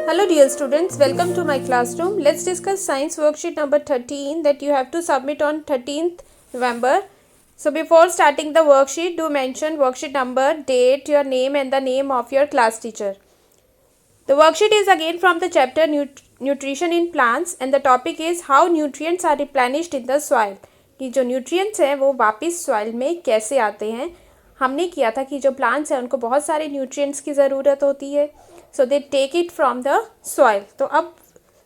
Hello dear students, welcome to my classroom. Let's discuss science worksheet number 13 that you have to submit on 13th November. So before starting the worksheet, do mention worksheet number, date, your name and the name of your class teacher. The worksheet is again from the chapter Nutrition in Plants and the topic is how nutrients are replenished in the soil. कि जो nutrients हैं वो वापस soil में कैसे आते हैं. हमने किया था कि जो plants हैं उनको बहुत सारे nutrients की ज़रूरत होती है. So they take it from the soil. तो अब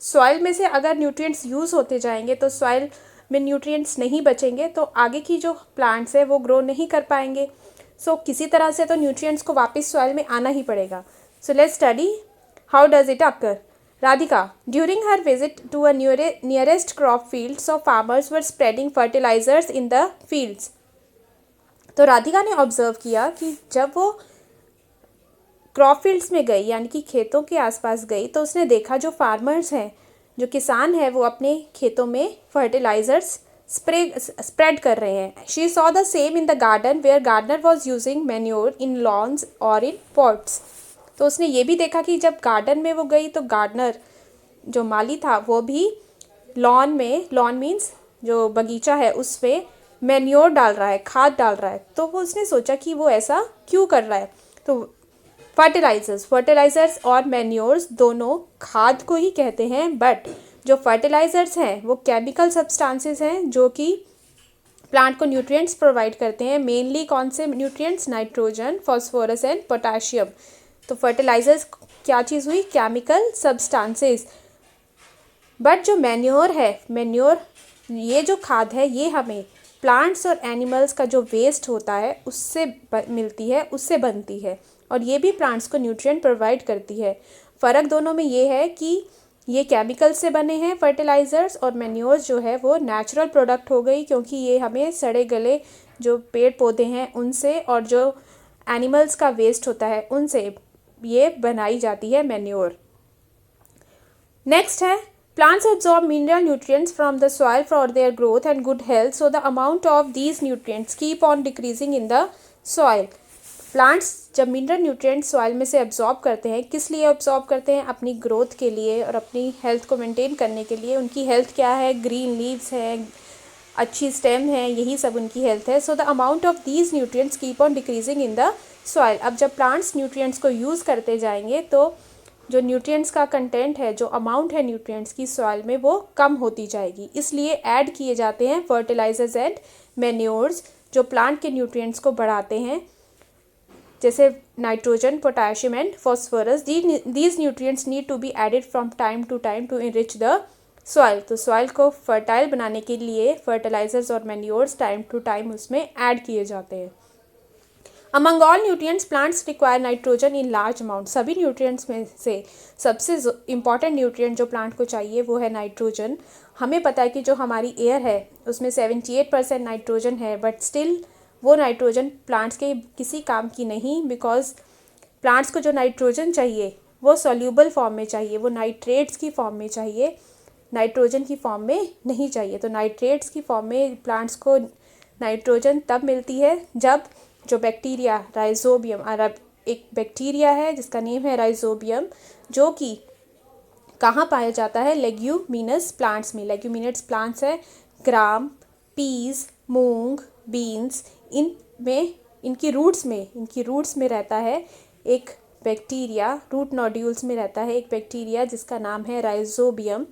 सॉइल में से अगर न्यूट्रिएंट्स यूज़ होते जाएंगे तो सॉइल में न्यूट्रिएंट्स नहीं बचेंगे तो आगे की जो प्लांट्स है वो ग्रो नहीं कर पाएंगे. सो किसी तरह से तो न्यूट्रिएंट्स को वापस सॉइल में आना ही पड़ेगा. So let's study how does it occur. Radhika, during her visit to a nearest crop field so farmers were spreading fertilizers in the fields. तो राधिका ने ऑब्जर्व किया कि जब वो क्रॉप फील्ड्स में गई यानी कि खेतों के आसपास गई तो उसने देखा जो फार्मर्स हैं, जो किसान हैं, वो अपने खेतों में फर्टिलाइजर्स स्प्रेड कर रहे हैं. She saw the same in the garden where gardener was using manure in lawns और इन पॉट्स. तो उसने ये भी देखा कि जब गार्डन में वो गई तो गार्डनर जो माली था वो भी लॉन मीन्स जो बगीचा है उसमें मैन्योर डाल रहा है, खाद डाल रहा है. तो वो उसने सोचा कि वो ऐसा क्यों कर रहा है. तो फर्टिलाइज़र्स और मैन्योर्स दोनों खाद को ही कहते हैं, बट जो फर्टिलाइज़र्स हैं वो केमिकल सब्सटेंसेस हैं जो कि प्लांट को न्यूट्रिएंट्स प्रोवाइड करते हैं. मेनली कौन से nutrients? Nitrogen, phosphorus and potassium. तो फर्टिलाइज़र्स क्या चीज़ हुई? Chemical substances. बट जो मैन्योर है, ये जो खाद है ये हमें प्लांट्स और एनिमल्स का जो वेस्ट होता है उससे मिलती है, उससे बनती है और ये भी प्लांट्स को न्यूट्रिएंट प्रोवाइड करती है. फ़र्क दोनों में ये है कि ये केमिकल से बने हैं फर्टिलाइज़र्स और मैन्योर्स जो है वो नेचुरल प्रोडक्ट हो गई क्योंकि ये हमें सड़े गले जो पेड़ पौधे हैं उनसे और जो एनिमल्स का वेस्ट होता है उनसे ये बनाई जाती है मैन्योर. नेक्स्ट है plants absorb mineral nutrients from the soil for their growth and good health, so the amount of these nutrients keep on decreasing in the soil. Plants जब मिनरल न्यूट्रिएंट्स सॉइल में से absorb करते हैं, किस लिए absorb करते हैं? अपनी ग्रोथ के लिए और अपनी हेल्थ को मेंटेन करने के लिए. उनकी हेल्थ क्या है? ग्रीन लीव्स हैं, अच्छी स्टेम है, यही सब उनकी हेल्थ है. So the amount of these nutrients keep on decreasing in the soil. अब जब प्लांट्स न्यूट्रिएंट्स को यूज़ करते जाएंगे तो जो न्यूट्रिएंट्स का कंटेंट है, जो अमाउंट है न्यूट्रिएंट्स की सॉइल में वो कम होती जाएगी. इसलिए ऐड किए जाते हैं फर्टिलाइजर्स एंड मैन्योर्स जो प्लांट के न्यूट्रिएंट्स को बढ़ाते हैं, जैसे nitrogen, potassium and phosphorus. These nutrients need to be added from time to time to enrich the soil. तो सॉइल को फर्टाइल बनाने के लिए फर्टिलाइजर्स और मैन्योर्स टाइम टू टाइम उसमें ऐड किए जाते हैं. Among all nutrients plants require nitrogen in large amount. सभी न्यूट्रिएंट्स में से सबसे इंपॉर्टेंट न्यूट्रिएंट जो प्लांट को चाहिए वो है नाइट्रोजन. हमें पता है कि जो हमारी एयर है उसमें 78% नाइट्रोजन है, बट स्टिल वो नाइट्रोजन प्लांट्स के किसी काम की नहीं, बिकॉज प्लांट्स को जो नाइट्रोजन चाहिए वो सॉल्यूबल फॉर्म में चाहिए, वो नाइट्रेट्स की फॉर्म में चाहिए, नाइट्रोजन की फॉर्म में नहीं चाहिए. तो नाइट्रेट्स की फॉर्म में प्लांट्स को नाइट्रोजन तब मिलती है जब जो बैक्टीरिया राइजोबियम, और एक बैक्टीरिया है जिसका नेम है राइजोबियम, जो कि कहाँ पाया जाता है? लेग्यूमिनस प्लांट्स में. लेग्यूमिनस प्लांट्स है ग्राम, पीस, मूंग, बीन्स. इनकी रूट्स में रहता है एक बैक्टीरिया, रूट नोड्यूल्स में रहता है एक बैक्टीरिया जिसका नाम है राइजोबियम.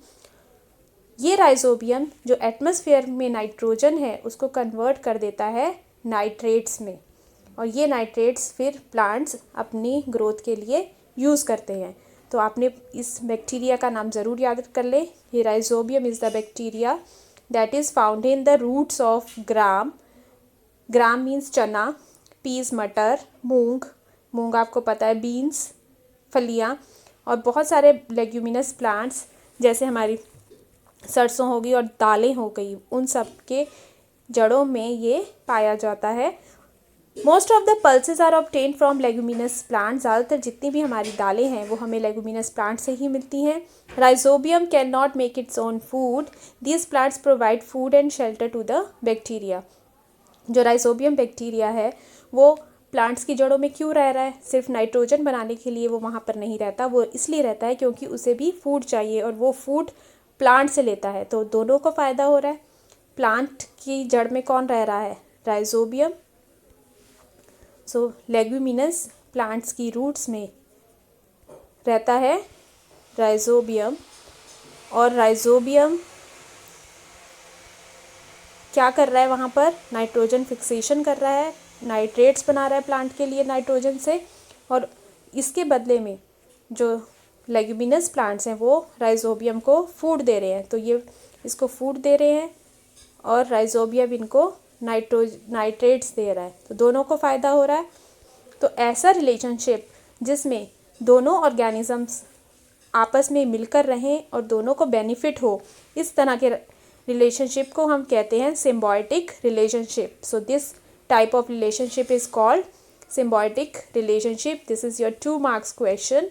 ये राइजोबियम जो एटमॉस्फेयर में नाइट्रोजन है उसको कन्वर्ट कर देता है नाइट्रेट्स में, और ये नाइट्रेट्स फिर प्लांट्स अपनी ग्रोथ के लिए यूज़ करते हैं. तो आपने इस बैक्टीरिया का नाम ज़रूर याद कर ले. ये rhizobium is the bacteria that is found in the roots of gram. Gram means चना, पीस मटर, मूंग आपको पता है, बीन्स फलियाँ, और बहुत सारे लेग्यूमिनस प्लांट्स जैसे हमारी सरसों होगी और दालें हो गई, उन सब के जड़ों में ये पाया जाता है. Most of the pulses are obtain from leguminous plant. ज़्यादातर जितनी भी हमारी दालें हैं वो हमें लेग्यूमिनस प्लांट से ही मिलती हैं. Rhizobium can not make its own food. These plants provide food and shelter to the bacteria. जो राइजोबियम बैक्टीरिया है वो प्लांट्स की जड़ों में क्यों रह रहा है? सिर्फ नाइट्रोजन बनाने के लिए वो वहाँ पर नहीं रहता, वो इसलिए रहता है क्योंकि उसे भी फूड चाहिए और वो फूड प्लांट से लेता है, तो दोनों को फ़ायदा हो रहा है। प्लांट की जड़ में कौन रह रहा है? राइजोबियम। सो लेग्यूमिनस प्लांट्स की रूट्स में रहता है राइजोबियम, और राइजोबियम क्या कर रहा है वहाँ पर? नाइट्रोजन फिक्सेशन कर रहा है, नाइट्रेट्स बना रहा है प्लांट के लिए नाइट्रोजन से, और इसके बदले में जो लेग्यूमिनस प्लांट्स हैं वो राइजोबियम को फूड दे रहे हैं, तो ये इसको फूड दे रहे हैं और राइजोबियम इनको नाइट्रेट्स दे रहा है, तो दोनों को फ़ायदा हो रहा है। तो ऐसा रिलेशनशिप जिसमें दोनों ऑर्गेनिजम्स आपस में मिलकर रहें और दोनों को बेनिफिट हो, इस तरह के रिलेशनशिप को हम कहते हैं symbiotic relationship. So this type of relationship is called symbiotic relationship. This is your 2 marks question,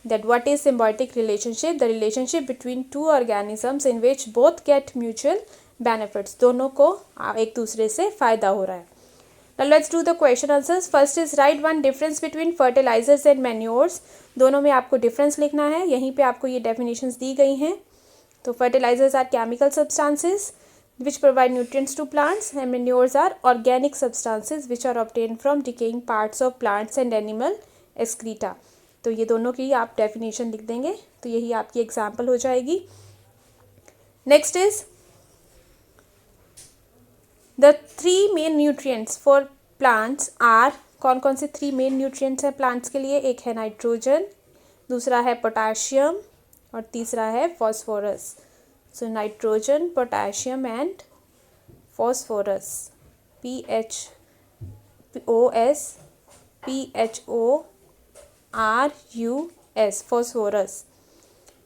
that what is symbiotic relationship? The relationship between two organisms in which both get mutual benefits. दोनों को एक दूसरे से फ़ायदा हो रहा है। Now let's do the question answers. First is write one difference between fertilizers and manures. दोनों में आपको difference लिखना है, यहीं पे आपको ये definitions दी गई हैं। तो fertilizers are chemical substances which provide nutrients to plants, and manures are organic substances which are obtained from decaying parts of plants and animal excreta. तो ये दोनों की आप डेफिनेशन लिख देंगे, तो यही आपकी एग्जाम्पल हो जाएगी। Next is the 3 main nutrients for plants are. कौन कौन से 3 मेन न्यूट्रिएंट्स हैं प्लांट्स के लिए? एक है नाइट्रोजन, दूसरा है पोटाशियम और तीसरा है phosphorus. So nitrogen, potassium and phosphorus. PHOS, PHORUS, phosphorus.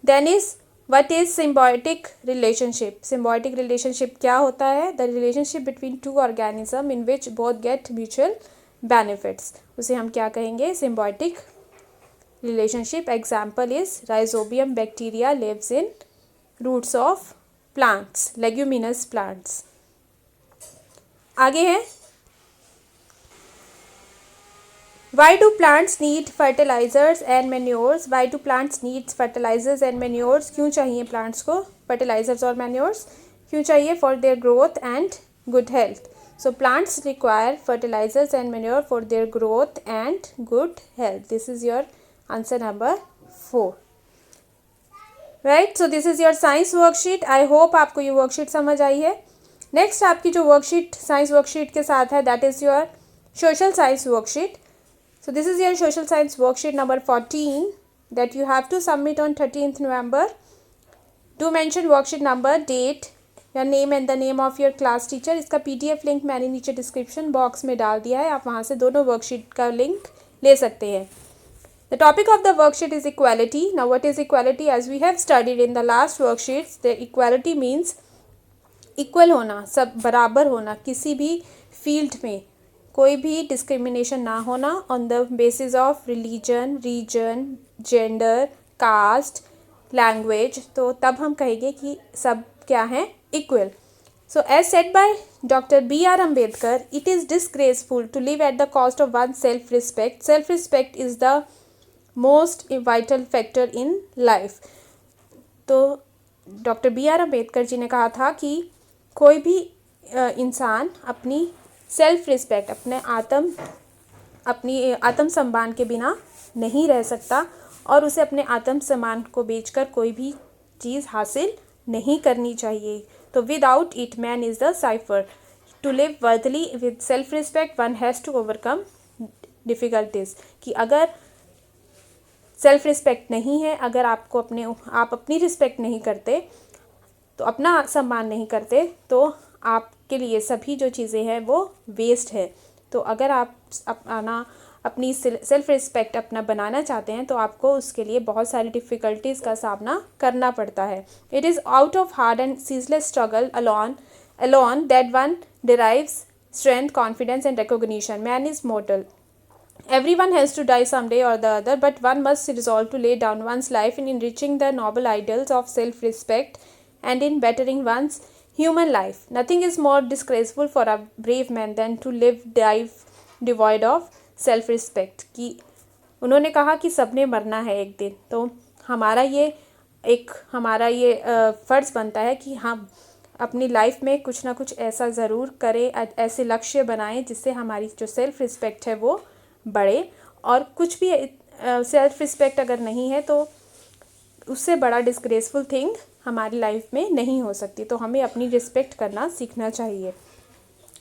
Then is what is symbiotic relationship? Symbiotic relationship क्या होता है? The relationship between two organisms in which both get mutual benefits. उसे हम क्या कहेंगे? Symbiotic relationship. Example is Rhizobium bacteria lives in roots of plants, leguminous plants. आगे है why do plants need fertilizers and manures? Why do plants needs fertilizers and manures? क्यों चाहिए plants को fertilizers और मैन्योर्स? क्यों चाहिए? For their growth and good health. So plants require fertilizers and manure for their growth and good health. This is your answer number 4। Right, so this is your science worksheet. I hope आपको ये worksheet समझ आई है। Next आपकी जो worksheet science worksheet के साथ है that is your social science worksheet. So this is your social science worksheet number 14 that you have to submit on 13th November. Do mention worksheet number, date, your name and the name of your class teacher. इसका PDF link मैंने नीचे description box में डाल दिया है, आप वहाँ से दोनों वर्कशीट का लिंक ले सकते हैं। The topic of the worksheet is equality. Now what is equality? As we have studied in the last worksheets, the equality means equal होना, सब बराबर होना, किसी भी फील्ड में कोई भी डिस्क्रिमिनेशन ना होना on the basis of religion, region, gender, caste, language, तो तब हम कहेंगे कि सब क्या हैं? equal. So as said by Dr. B.R. Ambedkar, it is disgraceful to live at the cost of one's self-respect. Self-respect is the most vital factor in life. तो doctor B.R. Ambedkar ji ने कहा था कि कोई भी इंसान अपनी सेल्फ रिस्पेक्ट, अपनी आत्म सम्मान के बिना नहीं रह सकता और उसे अपने आत्म सम्मान को बेचकर कोई भी चीज़ हासिल नहीं करनी चाहिए। तो without it man is the cipher. To live worthly with self respect one has to overcome difficulties. कि अगर सेल्फ रिस्पेक्ट नहीं है, अगर आप अपनी रिस्पेक्ट नहीं करते, तो अपना सम्मान नहीं करते, तो आपके लिए सभी जो चीज़ें हैं वो वेस्ट है। तो अगर आप अपनी सेल्फ रिस्पेक्ट अपना बनाना चाहते हैं तो आपको उसके लिए बहुत सारी डिफ़िकल्टीज़ का सामना करना पड़ता है। It is out of hard and ceaseless struggle alone that one derives strength, confidence and recognition. Man is mortal. Everyone has to die someday or the other, but one must resolve to lay down one's life in enriching the noble ideals of self-respect and in bettering one's human life. Nothing is more disgraceful for a brave man than to die devoid of self respect, कि उन्होंने कहा कि सबने मरना है एक दिन, तो हमारा ये फ़र्ज़ बनता है कि हम अपनी लाइफ में कुछ ना कुछ ऐसा ज़रूर करें, ऐसे लक्ष्य बनाएं जिससे हमारी जो सेल्फ़ रिस्पेक्ट है वो बढ़े। और कुछ भी सेल्फ़ रिस्पेक्ट अगर नहीं है तो उससे बड़ा डिस्ग्रेसफुल थिंग हमारी लाइफ में नहीं हो सकती, तो हमें अपनी रिस्पेक्ट करना सीखना चाहिए।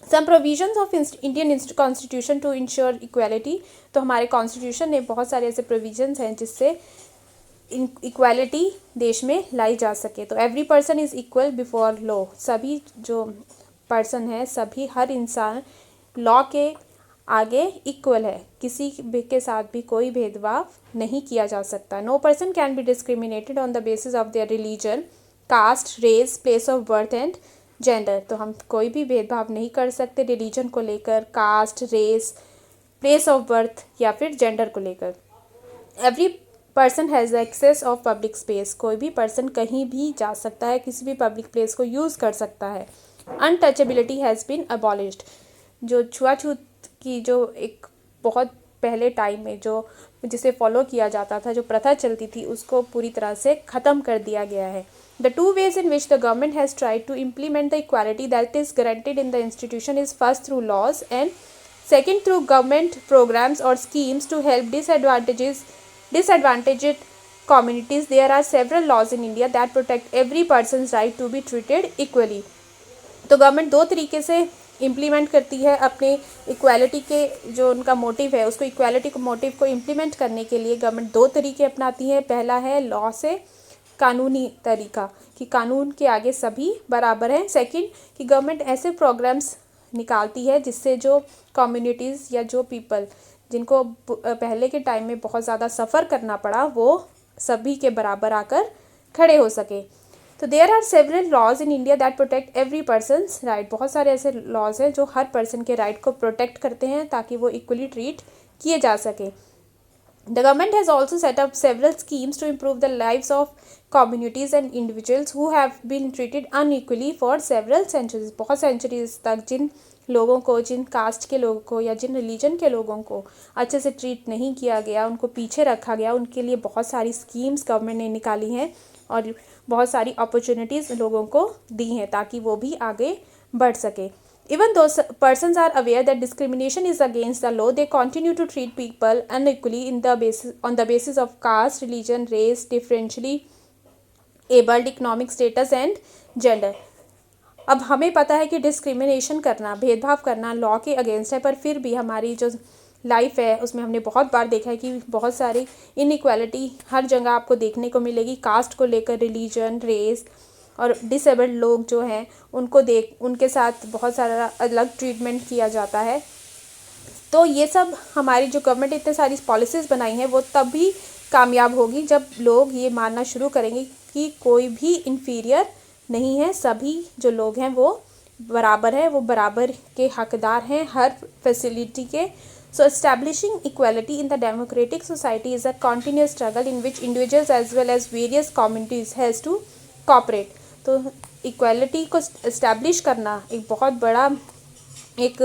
Some provisions of Indian constitution to ensure equality, तो हमारे कॉन्स्टिट्यूशन में बहुत सारे ऐसे प्रोविजंस हैं जिससे इक्वालिटी देश में लाई जा सके। तो every person is equal before law, सभी जो पर्सन है, सभी हर इंसान लॉ के आगे इक्वल है, किसी के साथ भी कोई भेदभाव नहीं किया जा सकता। No person can be discriminated on the basis of their religion, caste, race, place of birth and gender, तो हम कोई भी भेदभाव नहीं कर सकते रिलीजन को लेकर, caste, race, place of birth या फिर जेंडर को लेकर। Every person has access of public space, कोई भी पर्सन कहीं भी जा सकता है, किसी भी पब्लिक प्लेस को यूज़ कर सकता है। अनटचेबिलिटी हैज़ बीन अबॉलिश्ड, जो छुआछूत की जो एक बहुत पहले टाइम में जो जिसे फॉलो किया जाता था, जो प्रथा चलती थी, उसको पूरी तरह से ख़त्म कर दिया गया है। The two ways in which the government has tried to implement the equality that is guaranteed in the institution is first through laws and second through government programs or schemes to help disadvantaged communities. There are several laws in India that protect every person's right to be treated equally. तो government दो तरीके से implement करती है अपने equality के जो उनका मोटिव है, उसको इक्वालिटी को मोटिव को इम्प्लीमेंट करने के लिए गवर्नमेंट दो तरीके अपनाती है। पहला है लॉ से कानूनी तरीका, कि कानून के आगे सभी बराबर हैं। सेकंड, कि गवर्नमेंट ऐसे प्रोग्राम्स निकालती है जिससे जो कम्युनिटीज़ या जो पीपल जिनको पहले के टाइम में बहुत ज़्यादा सफ़र करना पड़ा, वो सभी के बराबर आकर खड़े हो सके। तो there are several laws in India that protect every persons right, बहुत सारे ऐसे लॉज हैं जो हर पर्सन के राइट को प्रोटेक्ट करते हैं ताकि वो इक्वली ट्रीट किए जा सके। The government has also set up several schemes to improve the lives of communities and individuals who have been treated unequally for several centuries. बहुत centuries तक जिन लोगों को, जिन कास्ट के लोगों को या जिन रिलीजन के लोगों को अच्छे से ट्रीट नहीं किया गया, उनको पीछे रखा गया, उनके लिए बहुत सारी स्कीम्स गवर्नमेंट ने निकाली हैं और बहुत सारी अपॉर्चुनिटीज़ लोगों को दी हैं ताकि वो भी आगे बढ़ सके। Even though persons are aware that discrimination is against the law, they continue to treat people unequally on the basis of caste, religion, race, differentially abled, economic status and gender. अब हमें पता है कि डिस्क्रिमिनेशन करना, भेदभाव करना law के against है, पर फिर भी हमारी जो लाइफ है उसमें हमने बहुत बार देखा है कि बहुत सारी इनइक्वालिटी हर जगह आपको देखने को मिलेगी। कास्ट को लेकर, रिलीजन, रेस और डिसेबल्ड लोग जो हैं उनके साथ बहुत सारा अलग ट्रीटमेंट किया जाता है। तो ये सब हमारी जो गवर्नमेंट इतने सारी पॉलिसीज़ बनाई हैं वो तभी कामयाब होगी जब लोग ये मानना शुरू करेंगे कि कोई भी इन्फीरियर नहीं है, सभी जो लोग हैं वो बराबर हैं, वो बराबर के हकदार हैं हर फैसिलिटी के। So establishing equality in the democratic society is a continuous struggle in which individuals as well as various communities has to cooperate. तो इक्वालिटी को इस्टेब्लिश करना एक बहुत बड़ा एक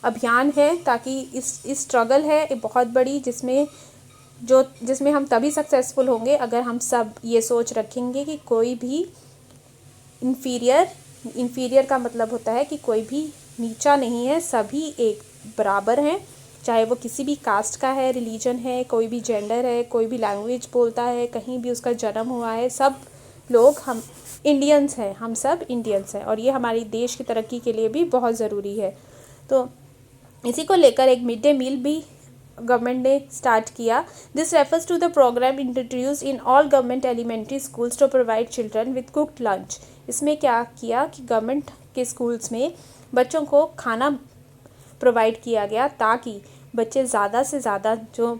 अभियान है, ताकि इस स्ट्रगल है एक बहुत बड़ी जिसमें हम तभी सक्सेसफुल होंगे अगर हम सब ये सोच रखेंगे कि कोई भी इन्फीरियर का मतलब होता है कि कोई भी नीचा नहीं है, सभी एक बराबर हैं, चाहे वो किसी भी कास्ट का है, रिलीजन है, कोई भी जेंडर है, कोई भी लैंग्वेज बोलता है, कहीं भी उसका जन्म हुआ है, सब लोग हम इंडियंस हैं, हम सब इंडियंस हैं और ये हमारी देश की तरक्की के लिए भी बहुत ज़रूरी है। तो इसी को लेकर एक मिड डे मील भी गवर्नमेंट ने स्टार्ट किया। This refers to the programme introduce in all government elementary schools to provide children with cooked lunch. इसमें क्या किया कि गवर्नमेंट के स्कूल्स में बच्चों को खाना प्रोवाइड किया गया ताकि बच्चे ज़्यादा से ज़्यादा, जो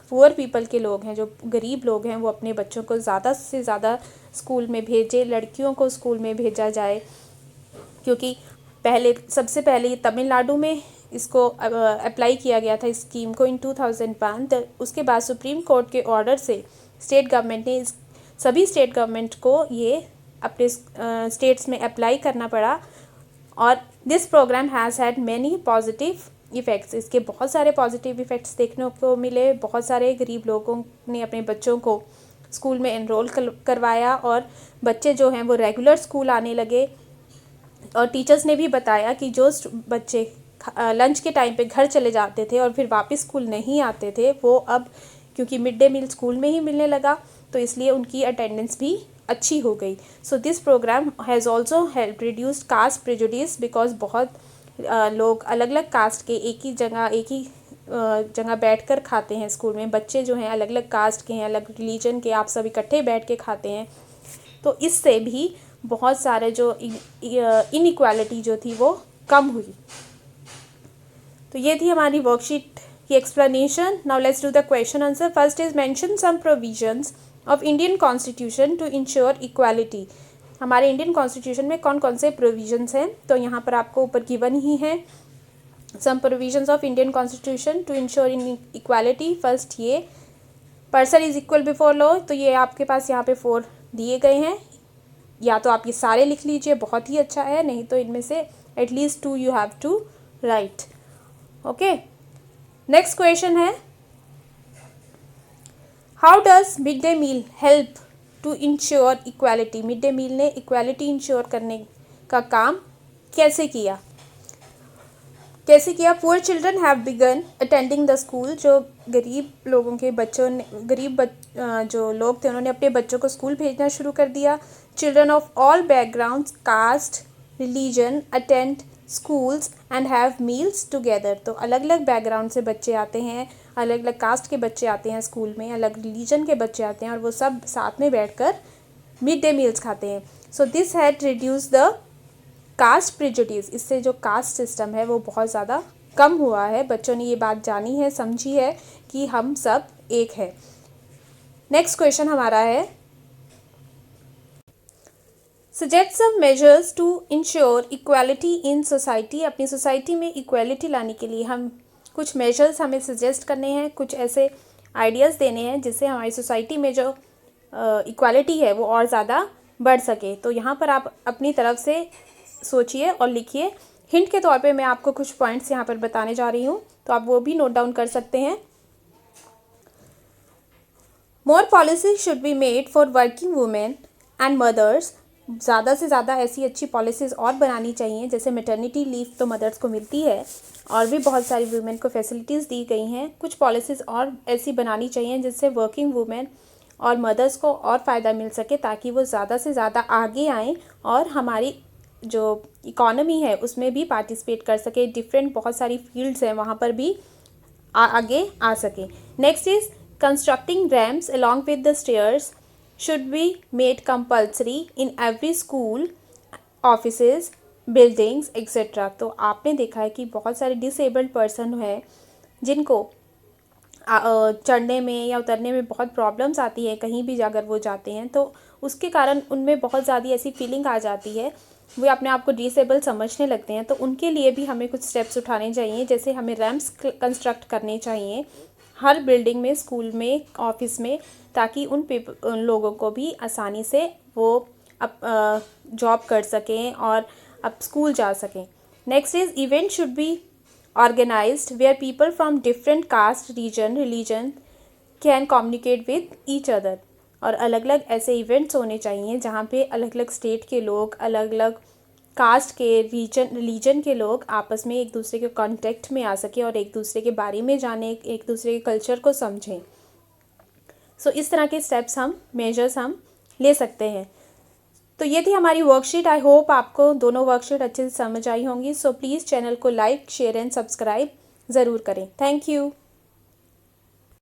पुअर पीपल के लोग हैं, जो गरीब लोग हैं, वो अपने बच्चों को ज़्यादा से ज़्यादा स्कूल में भेजे, लड़कियों को स्कूल में भेजा जाए। क्योंकि सबसे पहले ये तमिलनाडु में इसको अप्लाई किया गया था इस स्कीम को इन 2001। उसके बाद सुप्रीम कोर्ट के ऑर्डर से स्टेट गवर्नमेंट ने सभी स्टेट गवर्नमेंट को ये अपने स्टेट्स में अप्लाई करना पड़ा और this programme has had many positive effects, इसके बहुत सारे पॉजिटिव इफ़ेक्ट्स देखने को मिले। बहुत सारे गरीब लोगों ने अपने बच्चों को स्कूल में एनरोल करवाया और बच्चे जो हैं वो रेगुलर स्कूल आने लगे। और टीचर्स ने भी बताया कि जो बच्चे लंच के टाइम पे घर चले जाते थे और फिर वापस स्कूल नहीं आते थे, वो अब क्योंकि मिड डे मील स्कूल में ही मिलने लगा तो इसलिए उनकी अटेंडेंस भी अच्छी हो गई। So this programme has also help reduce caste prejudice, because बहुत लोग अलग अलग कास्ट के एक ही जगह बैठकर खाते हैं स्कूल में। बच्चे जो हैं अलग अलग कास्ट के हैं, अलग रिलीजन के, आप सब इकट्ठे बैठ के खाते हैं। तो इससे भी बहुत सारे जो इनइक्वालिटी जो थी वो कम हुई। तो ये थी हमारी वर्कशीट की explanation. Now let's do the question answer. First is mention some provisions of Indian constitution to ensure equality. हमारे इंडियन कॉन्स्टिट्यूशन में कौन कौन से प्रोविजंस हैं, तो यहाँ पर आपको ऊपर गिवन ही है। Some provisions of Indian constitution to ensure inequality. First ये person is equal before law, तो ये आपके पास यहाँ पे 4 दिए गए हैं। या तो आप ये सारे लिख लीजिए, बहुत ही अच्छा है, नहीं तो इनमें से at least 2 you have to write. Okay, next question है, how does mid day meal help to ensure equality. Mid day meal ने इक्वालिटी इंश्योर करने का काम कैसे किया। Poor children have begun attending the school. जो गरीब लोगों के बच्चों ने जो लोग थे उन्होंने अपने बच्चों को स्कूल भेजना शुरू कर दिया। Children of all backgrounds, caste, religion attend schools and have meals together. तो अलग अलग बैकग्राउंड से बच्चे आते हैं, अलग अलग कास्ट के बच्चे आते हैं स्कूल में, अलग रिलीजन के बच्चे आते हैं और वो सब साथ में बैठकर मिड डे मील्स खाते हैं। So this had reduce the caste prejudice. इससे जो कास्ट सिस्टम है वो बहुत ज़्यादा कम हुआ है। बच्चों ने ये बात जानी है, समझी है कि हम सब एक है। नेक्स्ट क्वेश्चन हमारा है, suggest some measures to ensure equality in society. अपनी सोसाइटी में इक्वालिटी लाने के लिए हम कुछ मेजर्स हमें सजेस्ट करने हैं, कुछ ऐसे आइडियाज़ देने हैं जिससे हमारी सोसाइटी में जो इक्वालिटी है वो और ज़्यादा बढ़ सके। तो यहाँ पर आप अपनी तरफ से सोचिए और लिखिए। हिंट के तौर पे मैं आपको कुछ पॉइंट्स यहाँ पर बताने जा रही हूँ, तो आप वो भी नोट डाउन कर सकते हैं। More policy should be made for working women and mothers. ज़्यादा से ज़्यादा ऐसी अच्छी पॉलिसीज़ और बनानी चाहिए, जैसे मैटरनिटी लीव तो मदर्स को मिलती है और भी बहुत सारी वुमेन को फैसिलिटीज़ दी गई हैं। कुछ पॉलिसीज़ और ऐसी बनानी चाहिए जिससे वर्किंग वुमेन और मदर्स को और फ़ायदा मिल सके, ताकि वो ज़्यादा से ज़्यादा आगे आएँ और हमारी जो इकोनॉमी है उसमें भी पार्टिसिपेट कर सके। डिफरेंट बहुत सारी फील्ड्स हैं, वहाँ पर भी आगे आ सके। Next is constructing ramps along with the stairs should be made compulsory in every school, offices, buildings, etc. तो आपने देखा है कि बहुत सारे डिसेबल्ड पर्सन हैं जिनको चढ़ने में या उतरने में बहुत प्रॉब्लम्स आती है कहीं भी अगर वो जाते हैं, तो उसके कारण उनमें बहुत ज़्यादा ऐसी फीलिंग आ जाती है, वो अपने आप को डिसेबल समझने लगते हैं। तो उनके लिए भी हमें कुछ स्टेप्स उठाने चाहिए, जैसे हमें रैम्प्स कंस्ट्रक्ट करने चाहिए हर बिल्डिंग में, स्कूल में, ऑफिस में, ताकि उन लोगों को भी आसानी से वो जॉब कर सकें और अब स्कूल जा सकें। Next is event should be organised where people from different caste, region, religion can communicate with each other. और अलग अलग ऐसे इवेंट्स होने चाहिए जहाँ पे अलग अलग स्टेट के लोग, अलग अलग कास्ट के, रिलीजन के लोग आपस में एक दूसरे के कांटेक्ट में आ सके और एक दूसरे के बारे में जाने, एक दूसरे के कल्चर को समझें। सो इस तरह के स्टेप्स मेजर्स हम ले सकते हैं। तो ये थी हमारी वर्कशीट। आई होप आपको दोनों वर्कशीट अच्छे से समझ आई होंगी। सो प्लीज़ चैनल को लाइक, शेयर एंड सब्सक्राइब ज़रूर करें। Thank you.